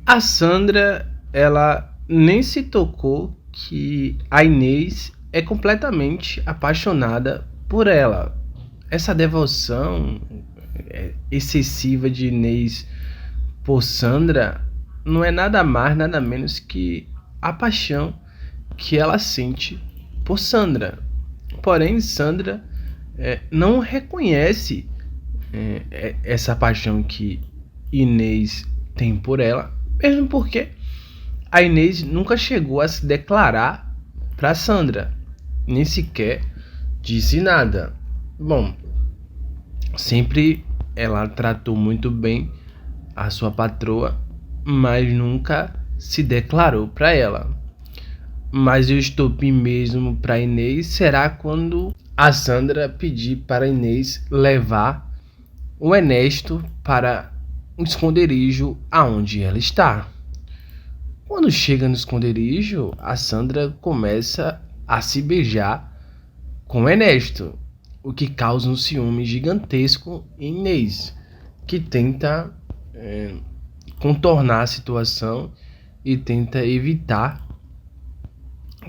A Sandra, ela nem se tocou que a Inês é completamente apaixonada por ela. Essa devoção excessiva de Inês por Sandra não é nada mais, nada menos que a paixão que ela sente por Sandra. Porém, Sandra não reconhece essa paixão que Inês tem por ela, mesmo porque a Inês nunca chegou a se declarar para Sandra, nem sequer disse nada. Bom, sempre ela tratou muito bem a sua patroa, mas nunca se declarou para ela. Mas o estopim mesmo para Inês será quando a Sandra pedir para Inês levar o Ernesto para um esconderijo aonde ela está. Quando chega no esconderijo, a Sandra começa a se beijar com o Ernesto, o que causa um ciúme gigantesco em Inês, que tenta contornar a situação e tenta evitar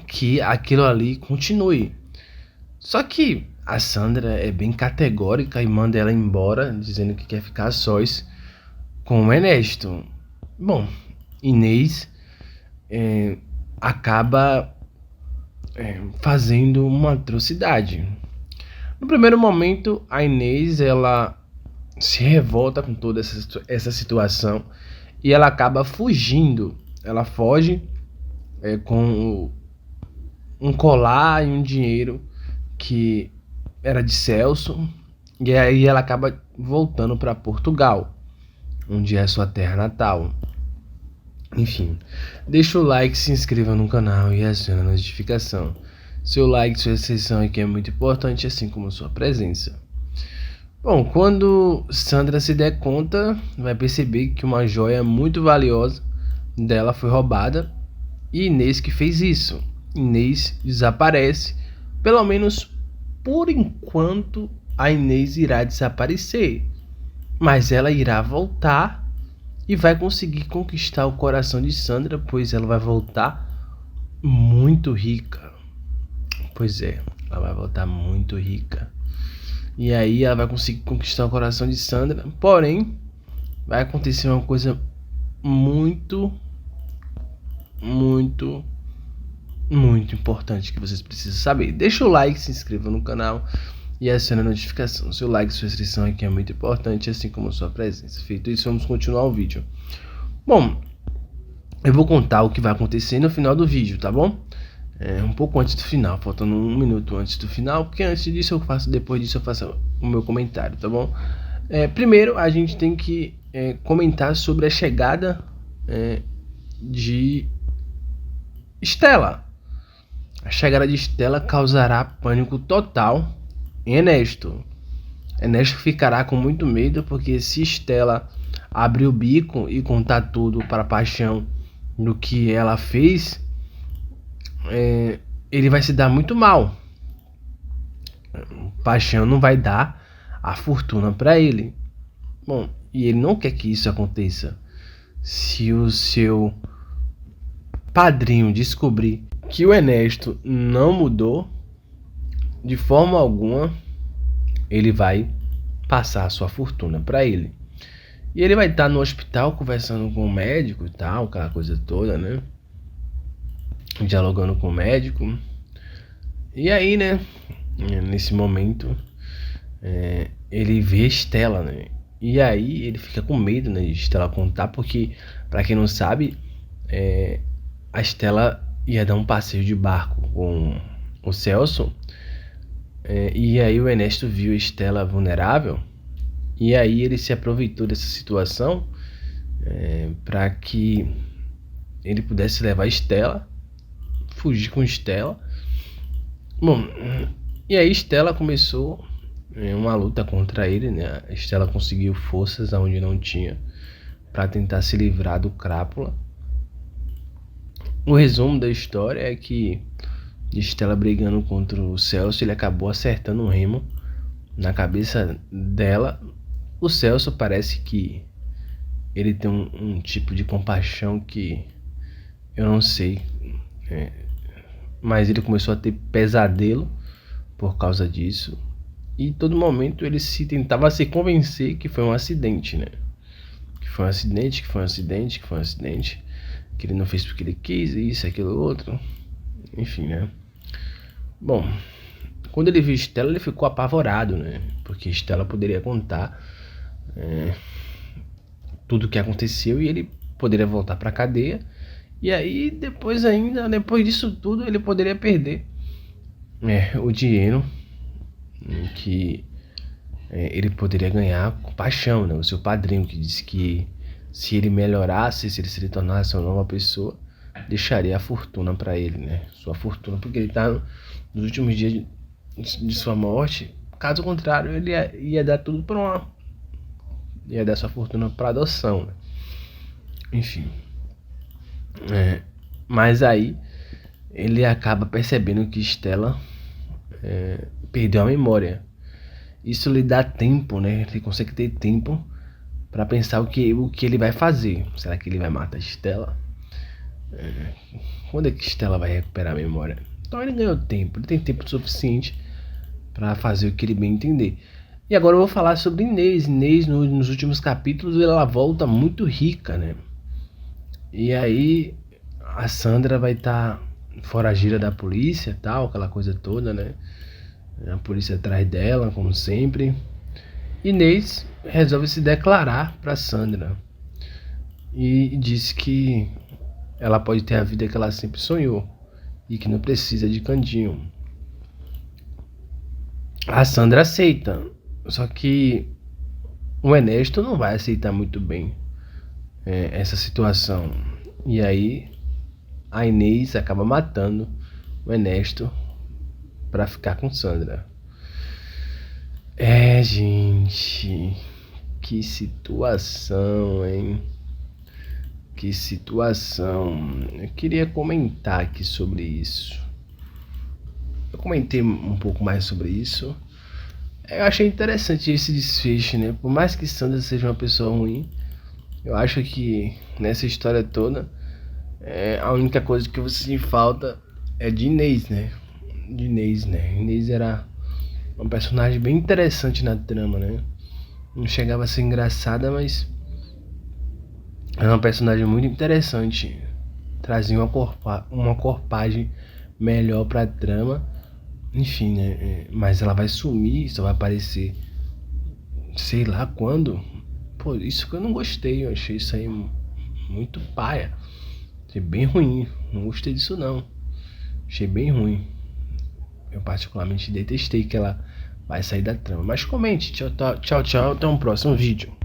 que aquilo ali continue. Só que a Sandra é bem categórica e manda ela embora, dizendo que quer ficar sós com o Ernesto. Bom, Inês acaba fazendo uma atrocidade. No primeiro momento, a Inês ela se revolta com toda essa situação e ela acaba fugindo. Ela foge com um colar e um dinheiro que era de Celso, e aí ela acaba voltando para Portugal, onde é sua terra natal. Enfim, deixa o like, se inscreva no canal e acione a notificação. Seu like, sua inscrição aqui é muito importante, assim como sua presença. Bom, quando Sandra se der conta, vai perceber que uma joia muito valiosa dela foi roubada e Inês que fez isso. Inês desaparece, pelo menos por enquanto a Inês irá desaparecer, mas ela irá voltar e vai conseguir conquistar o coração de Sandra, pois ela vai voltar muito rica. Pois é, ela vai voltar muito rica. E aí ela vai conseguir conquistar o coração de Sandra, porém vai acontecer uma coisa muito importante que vocês precisam saber. Deixa o like, se inscreva no canal e acione a notificação. Seu like e sua inscrição aqui é muito importante, assim como sua presença. Feito isso, vamos continuar o vídeo. Bom, eu vou contar o que vai acontecer no final do vídeo, tá bom? Um pouco antes do final, faltando 1 minuto antes do final, porque antes disso eu faço, depois disso eu faço o meu comentário, tá bom? Primeiro a gente tem que comentar sobre a chegada de Estela. A chegada de Estela causará pânico total em Ernesto. Ernesto ficará com muito medo, porque se Estela abrir o bico e contar tudo para Paixão do que ela fez, ele vai se dar muito mal. Paixão não vai dar a fortuna para ele. Bom, e ele não quer que isso aconteça. Se o seu padrinho descobrir que o Ernesto não mudou de forma alguma, ele vai passar a sua fortuna para ele. E ele vai estar no hospital conversando com o médico e tal, aquela coisa toda, né? Dialogando com o médico. E aí, né? Nesse momento, ele vê Estela, né? E aí ele fica com medo, né, de Estela contar, porque, pra quem não sabe, a Estela ia dar um passeio de barco com o Celso. E aí o Ernesto viu a Estela vulnerável. E aí ele se aproveitou dessa situação para que ele pudesse levar a Estela, fugir com Estela. Bom, e aí Estela começou uma luta contra ele, né? A Estela conseguiu forças aonde não tinha para tentar se livrar do Crápula. O resumo da história é que Estela brigando contra o Celso, ele acabou acertando um remo na cabeça dela. O Celso parece que ele tem um tipo de compaixão que eu não sei, mas ele começou a ter pesadelo por causa disso. E todo momento ele tentava se convencer que foi um acidente, né? Que foi um acidente, que foi um acidente, que foi um acidente. Que ele não fez porque ele quis, isso, aquilo, outro. Enfim, né? Bom, quando ele viu Stella, ele ficou apavorado, né? Porque Stella poderia contar tudo o que aconteceu e ele poderia voltar pra cadeia. E aí, depois disso tudo, ele poderia perder o dinheiro que ele poderia ganhar com paixão, né? O seu padrinho que disse que se ele melhorasse, se ele se tornasse uma nova pessoa, deixaria a fortuna para ele, né? Sua fortuna, porque ele tá nos últimos dias de sua morte. Caso contrário, ele ia dar tudo para ia dar sua fortuna para adoção, né? Enfim, mas aí ele acaba percebendo que Stella perdeu a memória. Isso lhe dá tempo, né? Ele consegue ter tempo para pensar o que ele vai fazer. Será que ele vai matar a Stella? Quando é que Stella vai recuperar a memória? Então ele ganhou tempo, ele tem tempo suficiente para fazer o que ele bem entender. E agora eu vou falar sobre Inês. Inês, nos últimos capítulos, ela volta muito rica, né? E aí a Sandra vai estar foragira da polícia, tal, aquela coisa toda, né? A polícia atrás dela, como sempre. Inês resolve se declarar para Sandra e diz que ela pode ter a vida que ela sempre sonhou e que não precisa de Candinho. A Sandra aceita, só que o Ernesto não vai aceitar muito bem essa situação. E aí a Inês acaba matando o Ernesto para ficar com Sandra. Gente, que situação, hein? Que situação. Eu queria comentar aqui sobre isso. Eu comentei um pouco mais sobre isso. Eu achei interessante esse desfecho, né? Por mais que Sandra seja uma pessoa ruim, eu acho que nessa história toda, a única coisa que você sente falta é de Inês, né? De Inês, né? Inês era uma personagem bem interessante na trama, né? Não chegava a ser engraçada, mas era uma personagem muito interessante. Trazia uma corpagem melhor pra trama. Enfim, né? Mas ela vai sumir, só vai aparecer sei lá quando. Pô, isso que eu não gostei. Eu achei isso aí muito paia. Achei bem ruim. Não gostei disso não. Achei bem ruim. Eu particularmente detestei que ela vai sair da trama. Mas comente. Tchau, tchau, tchau. Até um próximo vídeo.